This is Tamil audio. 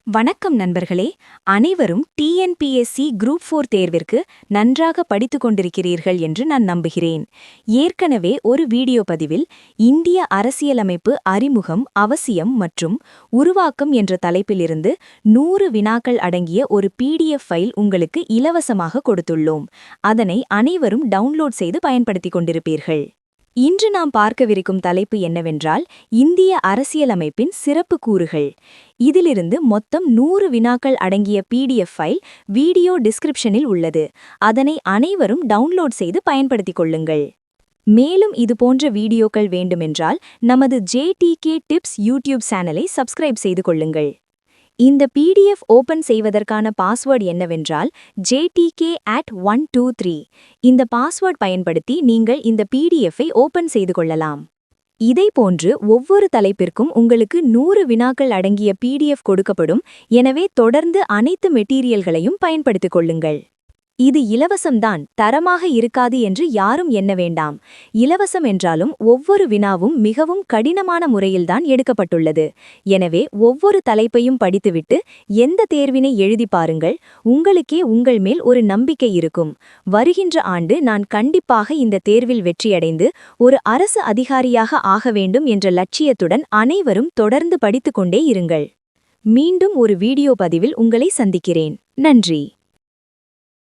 வணக்கம் நண்பர்களே. அனைவரும் டிஎன்பிஎஸ்சி குரூப் 4 தேர்விற்கு நன்றாக படித்துக் கொண்டிருக்கிறீர்கள் என்று நான் நம்புகிறேன். ஏற்கனவே ஒரு வீடியோ பதிவில் இந்திய அரசியலமைப்பு அறிமுகம், அவசியம் மற்றும் உருவாக்கம் என்ற தலைப்பிலிருந்து 100 வினாக்கள் அடங்கிய ஒரு PDF ஃபைல் உங்களுக்கு இலவசமாக கொடுத்துள்ளோம். அதனை அனைவரும் டவுன்லோட் செய்து பயன்படுத்திக் கொண்டிருப்பீர்கள். இன்று நாம் பார்க்கவிருக்கும் தலைப்பு என்னவென்றால் இந்திய அரசியலமைப்பின் சிறப்பு கூறுகள். இதிலிருந்து மொத்தம் 100 வினாக்கள் அடங்கிய PDF ஃபைல் வீடியோ டிஸ்கிரிப்ஷனில் உள்ளது. அதனை அனைவரும் டவுன்லோட் செய்து பயன்படுத்திக் கொள்ளுங்கள். மேலும் இதுபோன்ற வீடியோக்கள் வேண்டுமென்றால் நமது JTK டிப்ஸ் யூடியூப் சேனலை சப்ஸ்கிரைப் செய்து கொள்ளுங்கள். இந்த PDF ஓபன் செய்வதற்கான பாஸ்வேர்ட் என்னவென்றால் JTK@123. இந்த பாஸ்வேர்ட் பயன்படுத்தி நீங்கள் இந்த PDF-ஐ ஓபன் செய்து கொள்ளலாம். இதைப்போன்று ஒவ்வொரு தலைப்பிற்கும் உங்களுக்கு 100 வினாக்கள் அடங்கிய PDF கொடுக்கப்படும். எனவே தொடர்ந்து அனைத்து மெட்டீரியல்களையும் பயன்படுத்திக் கொள்ளுங்கள். இது இலவசம்தான், தரமாக இருக்காது என்று யாரும் எண்ண வேண்டாம். இலவசம் என்றாலும் ஒவ்வொரு வினாவும் மிகவும் கடினமான முறையில்தான் எடுக்கப்பட்டுள்ளது. எனவே ஒவ்வொரு தலைப்பையும் படித்துவிட்டு எந்த தேர்வினை எழுதி பாருங்கள். உங்களுக்கே உங்கள் மேல் ஒரு நம்பிக்கை இருக்கும். வருகின்ற ஆண்டு நான் கண்டிப்பாக இந்த தேர்வில் வெற்றியடைந்து ஒரு அரசு அதிகாரியாக ஆக வேண்டும் என்ற லட்சியத்துடன் அனைவரும் தொடர்ந்து படித்துக்கொண்டே இருங்கள். மீண்டும் ஒரு வீடியோ பதிவில் உங்களை சந்திக்கிறேன். நன்றி.